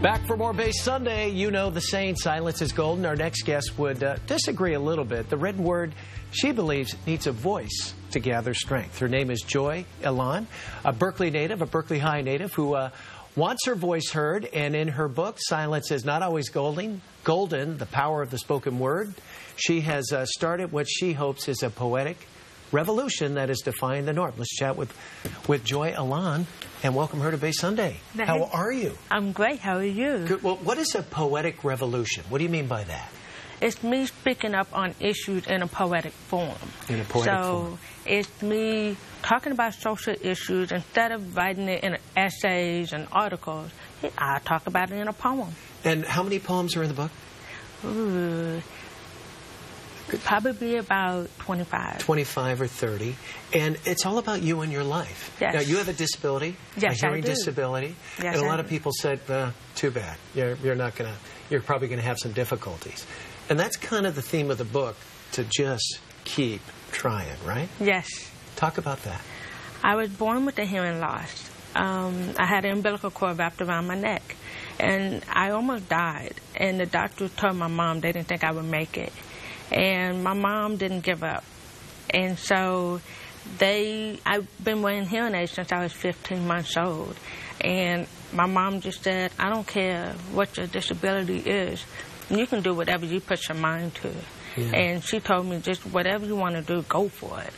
Back for more Base Sunday. You know the saying, silence is golden. Our next guest would disagree a little bit. The written word, she believes, needs a voice to gather strength. Her name is Joy Elan, a Berkeley native, a Berkeley High native who wants her voice heard. And in her book, Silence is Not Always Golden, The Power of the Spoken Word, she has started what she hopes is a poetic revolution that is defying the norm. Let's chat with Joy Elan and welcome her to Base Sunday. How are you? I'm great. How are you? Good. Well, what is a poetic revolution? What do you mean by that? It's me speaking up on issues in a poetic form. In a poetic form. So it's me talking about social issues instead of writing it in essays and articles. I talk about it in a poem. And how many poems are in the book? Ooh, probably about 25. 25 or 30. And it's all about you and your life. Yes. Now, you have a disability, yes, a hearing disability. Yes, and a lot of people said, too bad. You're probably going to have some difficulties. And that's kind of the theme of the book, to just keep trying, right? Yes. Talk about that. I was born with a hearing loss. I had an umbilical cord wrapped around my neck. And I almost died. And the doctors told my mom they didn't think I would make it. And my mom didn't give up. And so I've been wearing hearing aids since I was 15 months old. And my mom just said, I don't care what your disability is. You can do whatever you put your mind to. Yeah. And she told me, just whatever you want to do, go for it.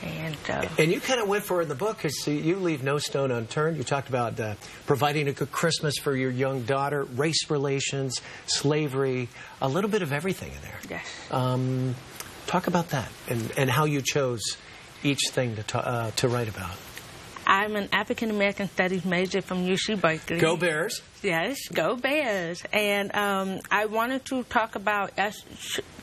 And you kind of went for it in the book because you leave no stone unturned. You talked about providing a good Christmas for your young daughter, race relations, slavery, a little bit of everything in there. Yes. Talk about that and how you chose each thing to write about. I'm an African-American Studies major from UC Berkeley. Go Bears. Yes, go Bears. And I wanted to talk about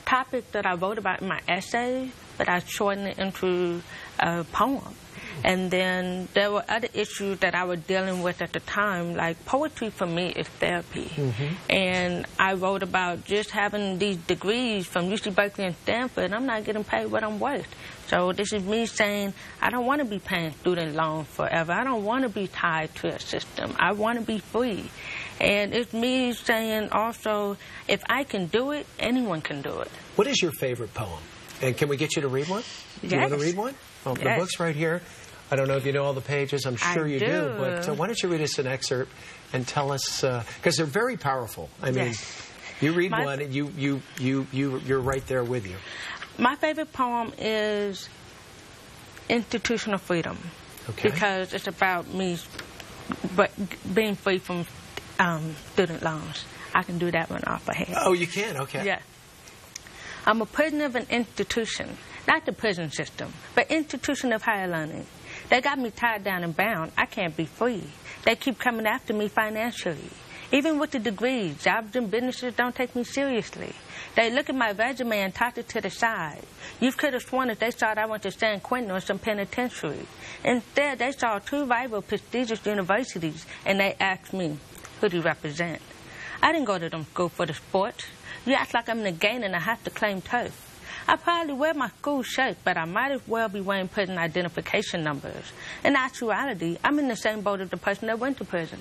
topics that I wrote about in my essay, but I shortened it into a poem. And then there were other issues that I was dealing with at the time, like poetry for me is therapy. Mm-hmm. And I wrote about just having these degrees from UC Berkeley and Stanford, and I'm not getting paid what I'm worth. So this is me saying, I don't want to be paying student loans forever. I don't want to be tied to a system. I want to be free. And it's me saying also, if I can do it, anyone can do it. What is your favorite poem? And can we get you to read one? Yes. Do you want to read one? Well, yes. The book's right here. I don't know if you know all the pages. I'm sure you do. But why don't you read us an excerpt and tell us, because they're very powerful. I mean, yes. You read one and you're right there with you. My favorite poem is Institutional Freedom. Okay. Because it's about me being free from student loans. I can do that one off ahead. Oh, you can? Okay. Yeah. I'm a prisoner of an institution, not the prison system, but institution of higher learning. They got me tied down and bound. I can't be free. They keep coming after me financially. Even with the degrees, jobs and businesses don't take me seriously. They look at my resume and toss it to the side. You could have sworn that they thought I went to San Quentin or some penitentiary. Instead, they saw two rival prestigious universities, and they asked me, who do you represent? I didn't go to them school for the sports. You act like I'm in the game and I have to claim turf. I probably wear my school shirt, but I might as well be wearing prison identification numbers. In actuality, I'm in the same boat as the person that went to prison.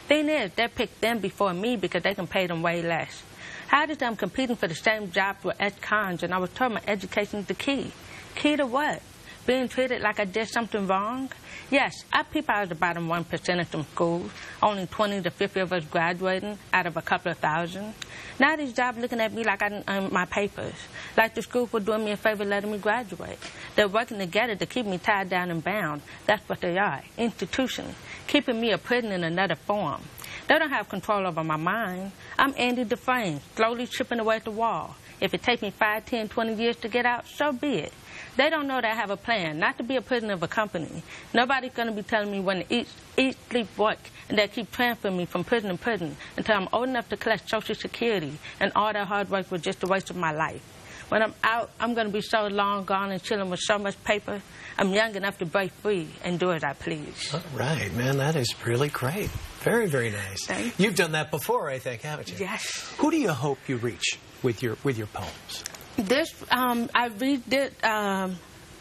Thing is, they picked them before me because they can pay them way less. How is I'm competing for the same jobs with ex-cons and I was told my education's the key? Key to what? Being treated like I did something wrong? Yes, I peep out of the bottom 1% of some schools, only 20 to 50 of us graduating out of a couple of thousand. Now these jobs looking at me like I didn't earn my papers, like the school for doing me a favor letting me graduate. They're working together to keep me tied down and bound. That's what they are, institutions, keeping me a prisoner in another form. They don't have control over my mind. I'm Andy Dufresne, slowly chipping away at the wall. If it takes me 5, 10, 20 years to get out, so be it. They don't know that I have a plan, not to be a prisoner of a company. Nobody's going to be telling me when to eat, sleep, work, and they keep transferring me from prison to prison until I'm old enough to collect Social Security, and all that hard work was just a waste of my life. When I'm out, I'm going to be so long gone and chilling with so much paper, I'm young enough to break free and do as I please. All right, man, that is really great. Very, very nice. Thank you. You've done that before, I think, haven't you? Yes. Who do you hope you reach with your poems? This, I redid,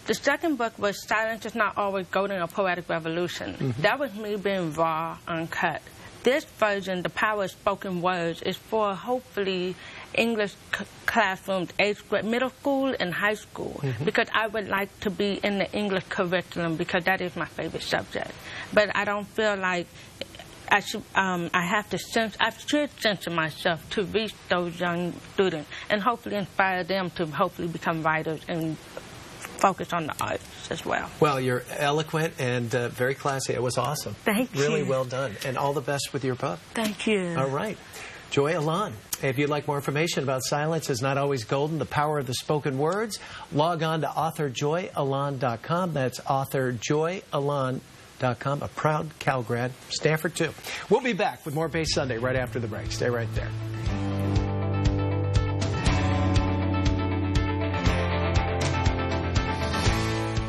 the second book was Silence is Not Always Golden, A Poetic Revolution. Mm-hmm. That was me being raw, uncut. this version, The Power of Spoken Words, is for hopefully English classrooms, 8th grade, middle school and high school, because I would like to be in the English curriculum because that is my favorite subject. But I don't feel like I should censor myself to reach those young students and hopefully inspire them to hopefully become writers and focus on the arts as well. Well, you're eloquent and very classy. It was awesome. Thank you. Really well done. And all the best with your book. Thank you. All right. Joy Elan. If you'd like more information about Silence is Not Always Golden, the power of the spoken words, log on to authorjoyelan.com. That's authorjoyelan.com. A proud Cal grad, Stanford too. We'll be back with more Base Sunday right after the break. Stay right there.